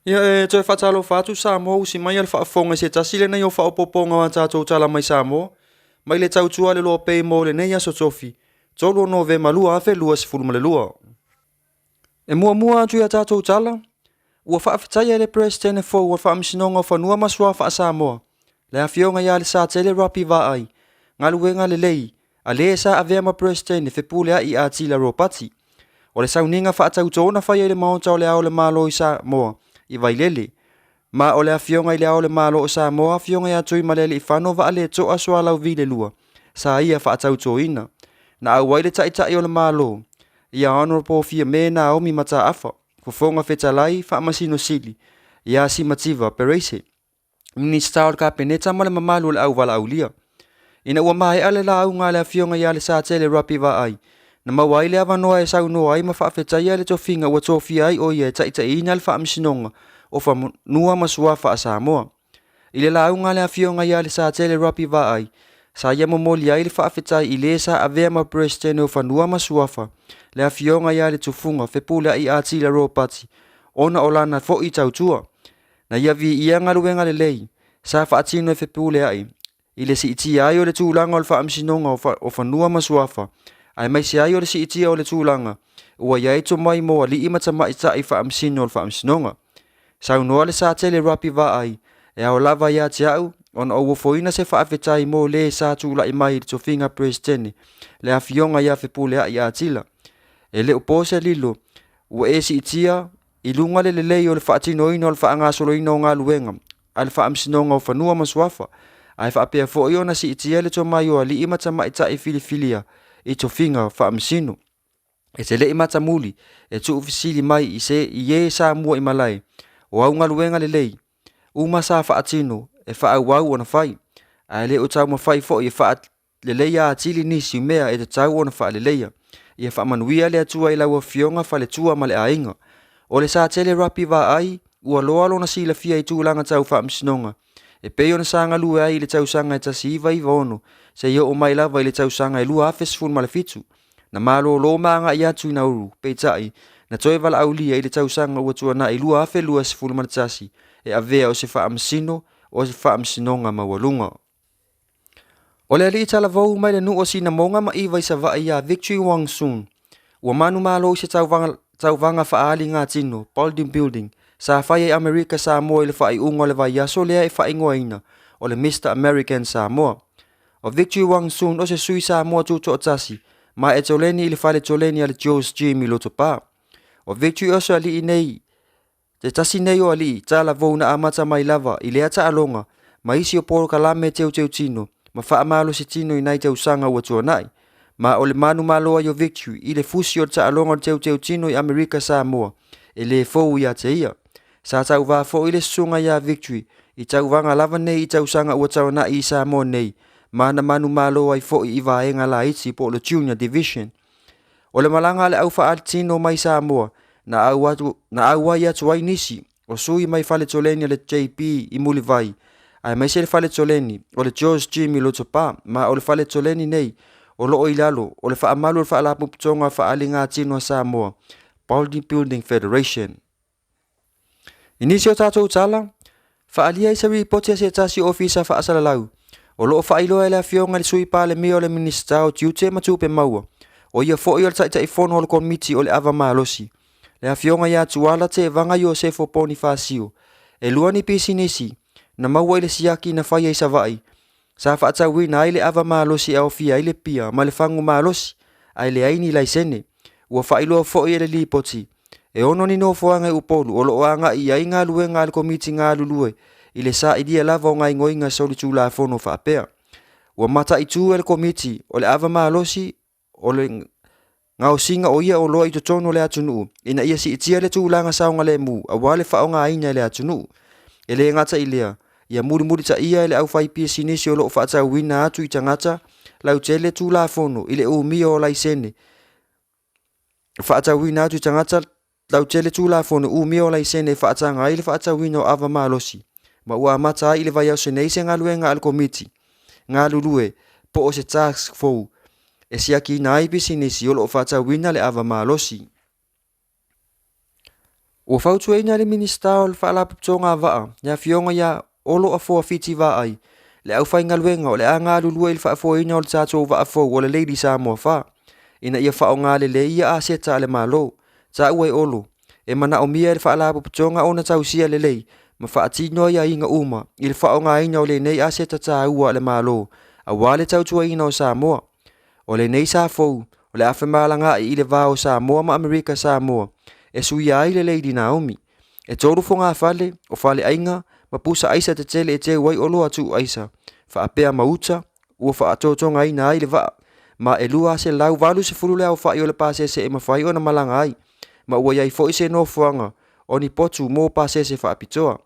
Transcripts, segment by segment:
Ia toe whaatalo whātu Samoa usi mai al whaafonga se tasile nei o whaopoponga wa tātou tala mai Samoa. Mai le tautua le loa pei mo le nei aso tofi. Tolu o nove malua afe lua si fuluma le lua. E mua atu ia tātou tala. Ua whaafetai le presidente fo ua whaamisinonga o whanua masua wha Samoa. Le awhionga ia le sa tele rapi wa ai. Ngaluenga le lei. A le sa avea ma presidente fepulea i atila ropati. O le sauninga whaatautona whai le maonta o le ao le malo i Samoa. I vailele. Ma o le afionga i le ao le malo o Samoa afionga ia tui malele i whano wa ale toa soa lau vile lua. Sa ia whaatauto ina. Na au waile tai o le malo. Ia honorable fia me na omi mata afa. Fufonga fetalai whaamasino sili. Ia si mativa perese. Minista o le kapeneta ma le mamalu le au wala au lia. Ina ua mahe ale la au ngā le afionga ia le sa tele rapi wa ai. Na mawai le avanoa e sau noa ai ma whaafetai le tofinga ua tofi ai o ia e tai ina le whaamisinonga o whanua masua wha Samoa. I le lau ngā le awhionga ia le sa tele rapi wa ai. Sa ia momoli ai le whaafetai i le sa avea ma presidente o whanua masua wha. Le awhionga ia le tufunga whepule i ati le ropati. Ona o lana fo i tautua. Na ia vi ia ngaluenga le lei. Sa whaatino e whepule ai. I le si iti ai o le tūlanga o le whaamisinonga o whanua masua wha. Ai mai se ai o le si itia o le tūlanga. Ua iai to mai moa li imata mai ta i whaamisino o le whaamisinonga. Sau noa le sa tele rapi wa ai. E au lava ia te au. Ona o wofoina se whaafetai mo le sa tūla i mai le tofinga presidente. Le awhionga ia whepulea i atila. E le upose lilo. Ua e si itia. I lunga le lei o le whaatino ino o le whaangasolo ino o ngā luenga. Ai le whaamisinonga o whanua maswafa. Ai whaapea fo i ona si itia le to mai o li imata mai ta i filifilia. I tofinga whaamisino. E te le imata muli. E tu ufisili mai i se i e sa mua i malai. O au ngaluenga le lei. Uma sa whaatino. E wha au wau ona whai. Ai le o tau ma whai fo i wha le leia atili nisi mea e te tau ona wha le leia. I e wha manuia le atua i laua fionga wha le tua ma le ainga. O le sa tele rapi wa ai. Ua loa lona sila fia i tūlanga tau whaamisinonga. E pei ona sanga lua ai le tau sanga e tasi iwa iwa ono. Se yo o mai lava i le tau sanga e lua afes fun malefitu. Na malo lo maanga i atu i nauru. Pei tai. Na toi wala au lia i le tau sanga ua tua na i lua afe lua se fun maletasi. E avea o se whaamisino o se whaamisinonga mawalunga. O le ali tala vau mai le nu o sina monga ma iwa i sa va ia Victory Wang Soon. Ua manu malo i se tau vanga whaali ngā tino, Paulding Building. Sa whai e Amerika Samoa i le whai ungo le vai aso lea e whai ngoa ina. O le Mr. American Samoa. O Victory Wang Soon o se sui Samoa tuto o tasi. Ma e toleni i le whale toleni ale Joe's Gym i loto pā. O Victory o se ali i nei. Te tasi nei o ali, tala vau na amata mai lava i lea ta alonga. Ma isi o poro kalame teu tino. Ma wha amalo si tino i nai teu sanga ua tua nai. Ma o le manu maloa i o Victory i le fusi o ta alonga teu tino i Amerika Samoa. E le fau ia te ia. Sa tau vā fo i le sunga ia Victory. I tau vanga lava nei i tau sanga ua tau nai i Samoa nei. Mana manu maloa i fo i vaenga la iti po le Junior Division. O le malanga le au wha tino mai Samoa. Na au wai atu wai nisi. O sui mai fale toleni le JP i muli vai. Ai mai se le fale toleni. O le Joe's Gym i loto pā. Ma o le fale toleni nei. O lo o ilalo. O le wha amalu le wha alapu putonga wha alinga tino Samoa. Paulding Building Federation. Inisi o tātou tala. Wha alia i sa ripotia se tasi ofisa wha asala lau. O loo wha iloa le awhionga le sui pā le mea o le minista o tiute matupe maua. O ia fo i o le tai fono o le komiti o le ava malosi. Le awhionga ia tuala te vanga i o se fo poni whaasio. E lua ni pisi nisi. Na maua i le siaki na whaia i sa vai. Sa wha atau wina ai le ava malosi a ofia i le pia ma le whangu malosi. Ai le aini lai sene. Ua wha iloa fo i le lipoti. E ono ni no foanga i upolu. O loo anga i ai ngā lue ngā le komiti ngā lulue. I le sa idia lava o ngai ngoinga soli tū la fono wha apea. Ua mata i tū e le komiti o le ava malosi o le ngau singa o ia o loa i totono le atunu. Ina ia si itia le tūlanga saonga le mu. A wale wha o ngā aina le atunu. E le ngata i lea. Ia muri ta ia le au whai pia sinisi o loo wha atau wina atu i tangata. Lau te le tū la fono i le umia o lai sene. Wha atau wina atu i tangata. Lau te le tū la fono umia o lai sene wha atanga i le wha atau wina o ava malosi. Ma ua mata i le vai au se neise ngā lue ngā al komiti. Ngā lulue po o se task fou. E siaki na ai pisinisi o loo whata wina le ava malosi. Ua fautuaina le minista o le fa'alapepotoga ava'a ia fioga ia o lo'a foafiti va'ai le ʻaufaigaluega o le a galulua i le fa'afoina o le tatou va'afou o le Lady Samoa fa ina ia fa'aogālelei ia aseta a le mālō ta'ua e olo e mana'omia i le fa'alapepotoga ona tausia lelei ma fa'atino ia inga uma i le fa'aogāina o lenei aseta tāua a le mālō auā le tautuaina o Samoa o lenei sa fou o le afemalaga'i i le vā o Samoa ma Amerika Samoa e suia ai le Lady Naomi e tolu fonga fale o fale ainga ma pusa aisa te tele e te wai olo atu aisa fa apea mauta ua fa atotonga ina ai le va ma e lua se lau valu se fulu le au fa i o le pasese e mawhai o na malanga ai ma ua iai fo i se no fuanga o ni potu mo pasese fa apitoa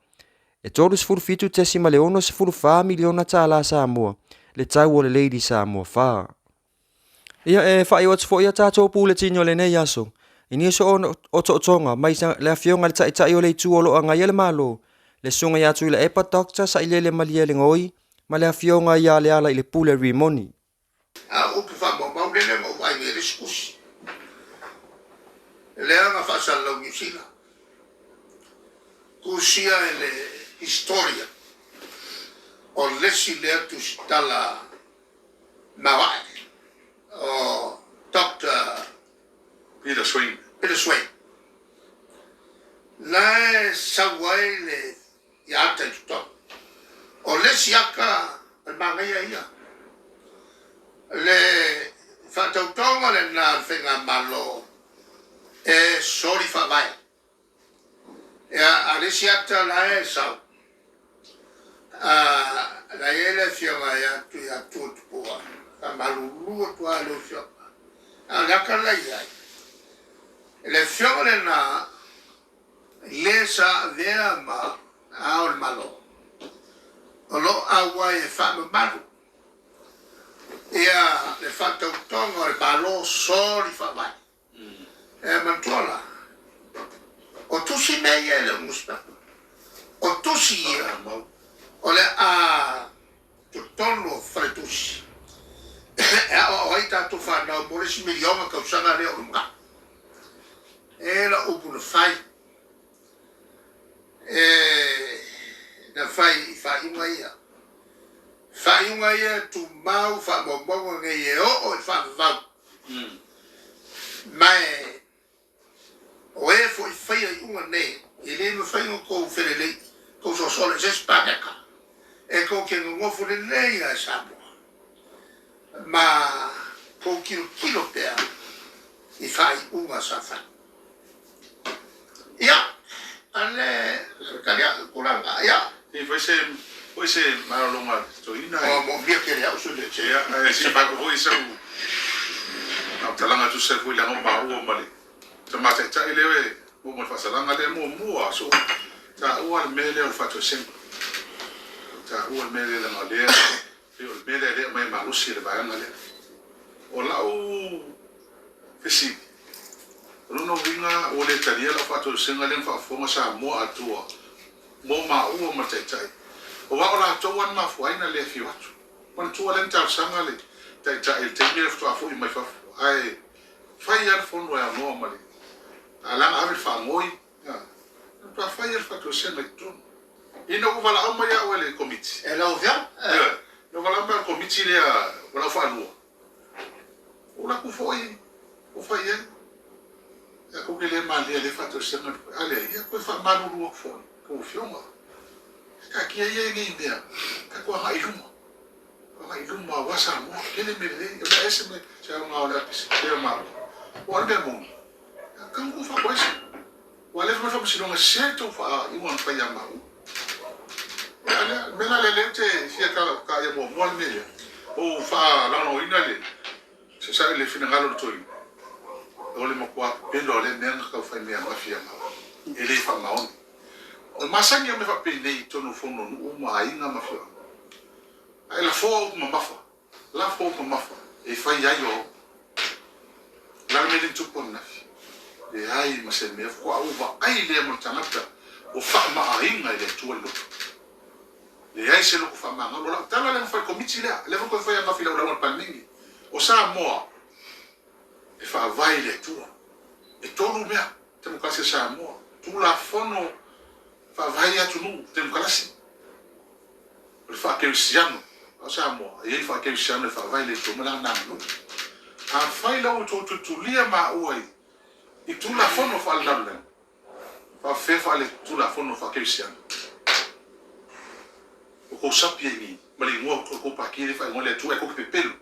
e tolu se fulu fitu te si ma le ono se fulu fa miliona ta la Samoa le tau o le Lady Samoa fa ia e fa i watu fo ia tato pule tino le nei aso ini so o tonga mai le afionga le tai o le tu o lo anga ia le malo le sunga ia tu le epa doctor sa ile le malia le ngoi ma le afionga ia le ala i le pule rimoni o que fa mo le mo vai me discuss le anga fa sa lo misila kusia le historia o lesi le tu stala mawai o doctor Peter Swain. La sawai le ya te to. O le siaka al mangaya ia. Le fatautonga le na fenga malo. E sorry fa vai. Ya ale siata la e sa. La ele fioma ya tu po. Malu tu alo fioma. La kala ia. Le fiore na lesa vea ma ao le malo. O lo awa e wha maru. Ia le whatautonga le malo sori wha mai. E mantuala. O tusi mei e le musta. O tusi ia. O le a tutono fretusi. E o oita tu whanau moresi milionga kausanga leo runga. Ela upu na fai na fai unga ia tu mau fa bongo nge ye o fa va mai o e foi fai unga ne ele me fai un ko ferele ko so sole se spaneka e ko ke ngo fu le ia sapo ma ko kilo pea i fai unga sa fa ya ale kalia kulanga ya e foi se marolonga to ina o mo bia ke ya so le ya se ba ko foi se o talanga tu se foi la no ba o mali te mate ta ile o mo fa salanga le mo so ta o al mele o fa to sem ta o al mele la male o mele le mai ma usi le ba ngale o la o fisi Runo vinga o le talia la fato senga le fa fonga sa mo atua mo ma o ma tai o wa ola to wan ma fuaina le fi watu man tu le ta sanga le tai el tenir fo afo i mai fa ai fire fon wa no ma le ala ave fa moi ya pa fire fa to senga tu ino ko vala amma ya wele komiti e la ovia no vala ma komiti le wala fa no o la ku foi o fa ye o que le mal le fatto sempre ale ia ko fa manu ru fo ko fioma ka ki ia ngi dia ka ko ha iluma wasa mo ele me le la ese me cha nga ola pisi le ma o ande mo ka ko fa ko ese wala fa fa si longa certo fa i won fa ya ma ale me la le te sia ka ya mo mo me o fa la no ina le se sa le fina ngalo to ole mo kwa pelo le nenga ka fa me ma fia ma ele fa ma on o masangi me fa pe nei to no fono no ma inga ma fia ai la fo ma mafa la fo ma mafa e fa ya yo la me le tupo na e ai ma se me kwa o va ai le mo tanata o fa ma inga le tu lo le ai se lo fa ma no la tala le fa komiti le fa ko fa ya ma fia la pa ningi o sa mo e fa vai le tua e tonu mea te mo kasi sa mo tula fono fa vai atu nu te kalasi le fa ke siano o sa mo e fa ke siano fa vai le to mala na no a fai la o to lia ma oi i tula fono fa la la fa fe fa le tula fono fa ke siano o ko sapi ni mali mo ko pa ki le fa mo le tu e ko pepelo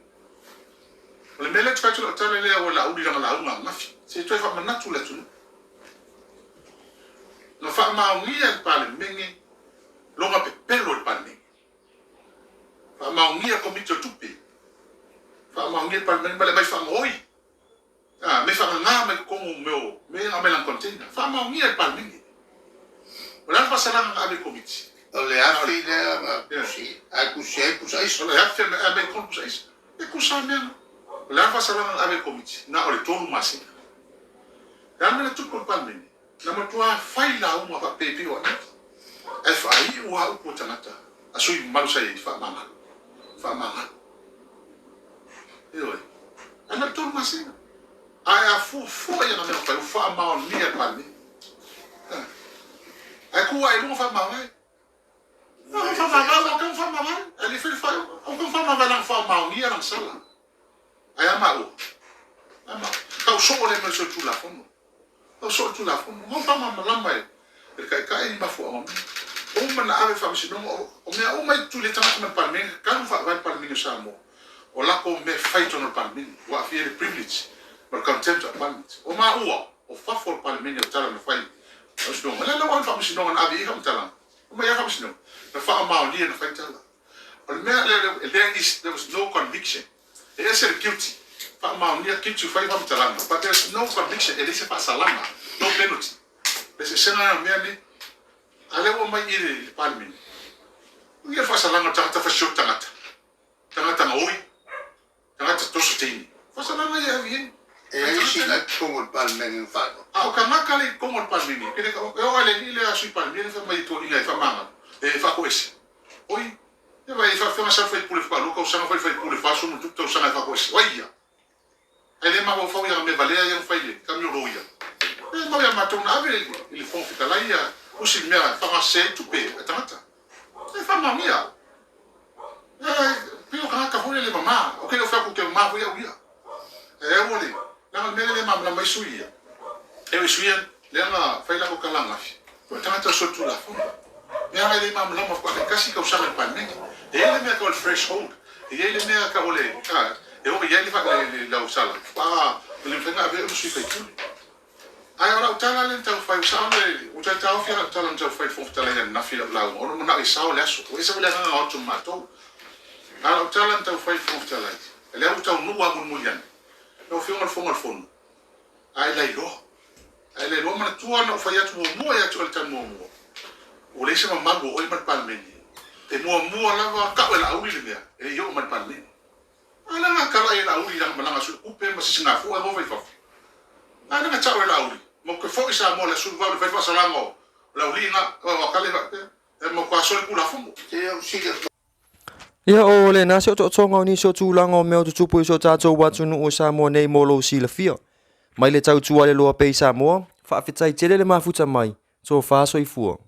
le mele tu tu tale le o la udi la una mafi se tu fa manatu le tu no fa ma ngi al pale mengi lo ma pepelo al pale fa ma ngi a komito tupi fa ma ngi pale mengi bale bai fa ngoi me fa nga me ko mo me nga me lan container fa ma ngi al pale mengi wala fa sala nga ave komiti ole afi le si aku se ku sai so le afi me ave kom sai e ku sa me la fa sala nga ave komiti na ole tolu masi dan me tu ko pale mengi na matua fai la uma pa pepi wa e fai wa u putanata asui malu sai fa mama eu ana tu masina ai fu ya na me fa ma ni e pa ni ai ku ai mo fa mama fa mama ali fi fa o fa mama na fa ma ni era sala ai ama ka so le me so tu la fono o so tu la fono mo fa mama la mai e kai ni ba fu o mana ave fa msi no o me o mai tu le tama me pa me ka fa va pa me sa mo o la ko me fight on pa me wa fi le privilege but contempt of parliament o ma o fa for pa me o tala no fai o sto me la no fa msi no na ave ka tala o me ya fa msi no na fa ma o ni na fai tala o me there was no conviction they said guilty fa ma o ni guilty fai fa tala but there's no conviction it is fa salama no penalty there's a me ni ale wo mai ile palmin ngi fa sala ngata ta fa shot ngata ngata ngoi ngata to sutini fa sala ngai avi e si la como palmen fa o ka makali como palmin kile o ale ile asu palmin fa mai to ile fa mama e fa koesi oi e vai fa sa fa pour fa lo ko sa fa pour fa so mu to sa fa koesi oia ele ma wo fa ya me vale ya fa ile kamio roia e ma ya matona ave il font fitalaia o si mea fa se tu pe tata e fa mamia pio ka hole le mama o ke lo fa ku ke ma vo ya uia e wole na me le mama mai suia e suia le na fa la ko kala ngafi o tata so tu la fo me ana le mama ma fa kasi ka usar el palmen e le me ka el threshold e le me ka ole ka e o ya le fa la usala pa le fenga ave o si fa tu ai ora utala le tau fai usale o tau tau fia tala tau fai fofta le na fila la o no na isa o le aso o isa le na o tomato ala utala tau fai fofta le o tau nu wa mulyan no fio mal fon ai le lo ma tu ana fai atu mo ya tu alta mo o le se ma go o ma palmeni te mo la va ka la uri le mea e yo ma palmeni ala na ka la uri la ma su upe ma si na fu e mo vai fa ana ka tau la uri mo ke fo isa mo le su va le fa salango la ulina o ka le e mo kwa so ku la fumo te o si Ia o le na se to tonga ni so tulango me o tupu so tato watu no sa mo nei molo si la fia. Mai le tau tua le loa pe sa mo, fa fitai tele le mafuta mai, so fa so i fua.